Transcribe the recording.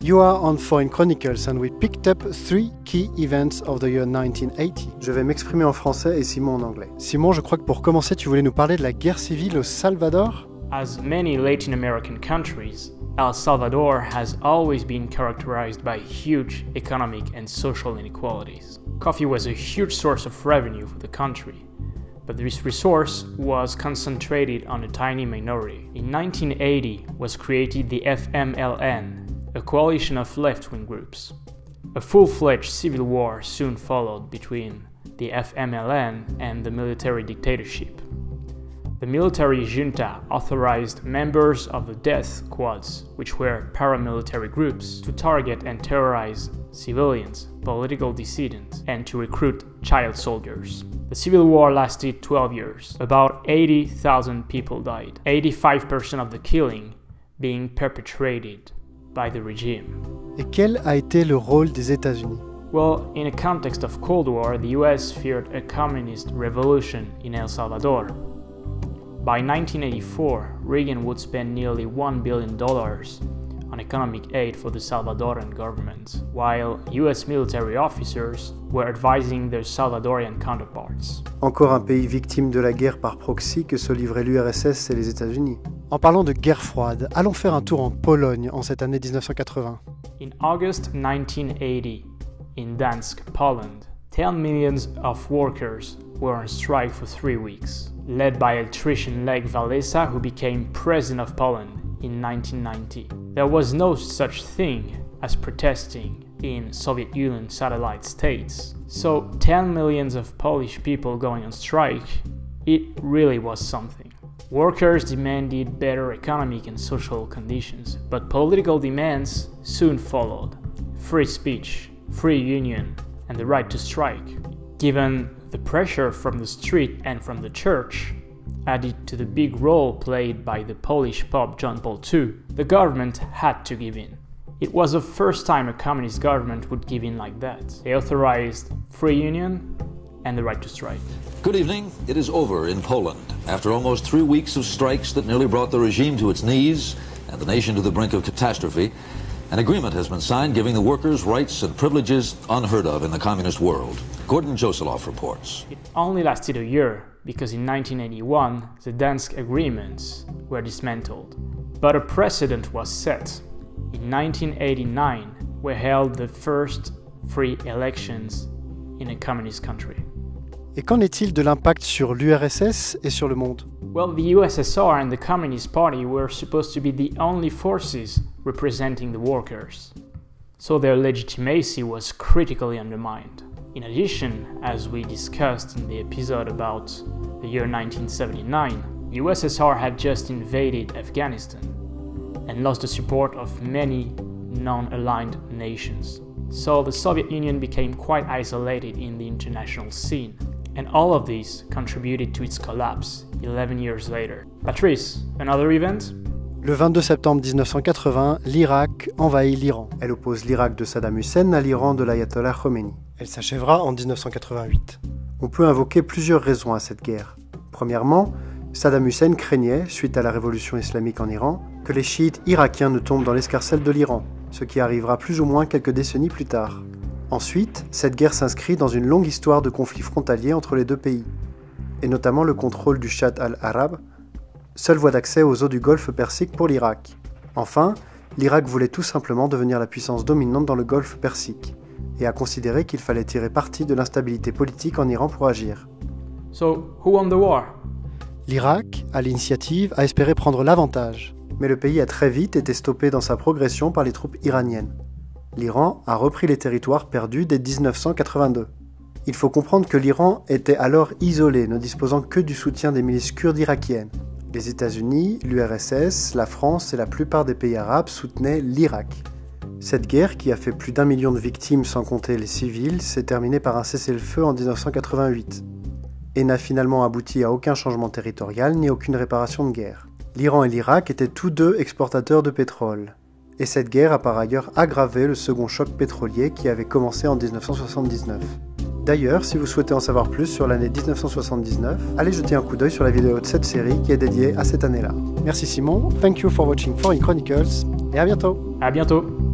You are on Foreign Chronicles and we picked up 3 key events of the year 1980. Je vais m'exprimer en français et Simon en anglais. Simon, je crois que pour commencer, tu voulais nous parler de la guerre civile au Salvador? As many Latin American countries, El Salvador has always been characterized by huge economic and social inequalities. Coffee was a huge source of revenue for the country, but this resource was concentrated on a tiny minority. In 1980 was created the FMLN, a coalition of left-wing groups. A full-fledged civil war soon followed between the FMLN and the military dictatorship. The military junta authorized members of the death squads, which were paramilitary groups, to target and terrorize civilians, political dissidents, and to recruit child soldiers. The civil war lasted 12 years. About 80,000 people died, 85% of the killing being perpetrated by the regime. Et quel a été le rôle des États-Unis? Well, in a context of Cold War, the US feared a communist revolution in El Salvador. By 1984, Reagan would spend nearly $1 billion on economic aid for the Salvadoran government, while US military officers were advising their Salvadorian counterparts. Encore un pays victime de la guerre par proxy que se livraient l'URSS et les États-Unis. En parlant de guerre froide, allons faire un tour en Pologne en cette année 1980. In August 1980, in Gdańsk, Poland, 10 millions of workers were on strike for 3 weeks, led by electrician Lech Walesa, who became president of Poland in 1990. There was no such thing as protesting in Soviet Union satellite states, so 10 millions of Polish people going on strike, it really was something. Workers demanded better economic and social conditions, but political demands soon followed. Free speech, free union, and the right to strike. Given the pressure from the street and from the church, added to the big role played by the Polish Pope John Paul II, the government had to give in. It was the first time a communist government would give in like that. They authorized free union and the right to strike. Good evening. It is over in Poland. After almost 3 weeks of strikes that nearly brought the regime to its knees and the nation to the brink of catastrophe, an agreement has been signed giving the workers rights and privileges unheard of in the communist world. Gordon Josoloff reports. It only lasted a year because in 1981 the Gdańsk agreements were dismantled. But a precedent was set. In 1989 we held the first free elections in a communist country. Et qu'en est-il de l'impact sur l'URSS et sur le monde? Well, the USSR and the Communist Party were supposed to be the only forces representing the workers, so their legitimacy was critically undermined. In addition, as we discussed in the episode about the year 1979, USSR had just invaded Afghanistan and lost the support of many non-aligned nations. So the Soviet Union became quite isolated in the international scene. And all of these contributed to its collapse 11 years later. Patrice, another event? Le 22 septembre 1980, l'Irak envahit l'Iran. Elle oppose l'Irak de Saddam Hussein à l'Iran de l'ayatollah Khomeini. Elle s'achèvera en 1988. On peut invoquer plusieurs raisons à cette guerre. Premièrement, Saddam Hussein craignait, suite à la révolution islamique en Iran, que les chiites irakiens ne tombent dans l'escarcelle de l'Iran, ce qui arrivera plus ou moins quelques décennies plus tard. Ensuite, cette guerre s'inscrit dans une longue histoire de conflits frontaliers entre les deux pays, et notamment le contrôle du Chat al-Arab, seule voie d'accès aux eaux du Golfe Persique pour l'Irak. Enfin, l'Irak voulait tout simplement devenir la puissance dominante dans le Golfe Persique, et a considéré qu'il fallait tirer parti de l'instabilité politique en Iran pour agir. So, who won the war? L'Irak, à l'initiative, a espéré prendre l'avantage, mais le pays a très vite été stoppé dans sa progression par les troupes iraniennes. L'Iran a repris les territoires perdus dès 1982. Il faut comprendre que l'Iran était alors isolé, ne disposant que du soutien des milices kurdes irakiennes. Les États-Unis, l'URSS, la France et la plupart des pays arabes soutenaient l'Irak. Cette guerre, qui a fait plus d'1 million de victimes sans compter les civils, s'est terminée par un cessez-le-feu en 1988 et n'a finalement abouti à aucun changement territorial ni aucune réparation de guerre. L'Iran et l'Irak étaient tous deux exportateurs de pétrole. Et cette guerre a par ailleurs aggravé le second choc pétrolier qui avait commencé en 1979. D'ailleurs, si vous souhaitez en savoir plus sur l'année 1979, allez jeter un coup d'œil sur la vidéo de cette série qui est dédiée à cette année-là. Merci Simon, thank you for watching Foreign Chronicles, et à bientôt. À bientôt.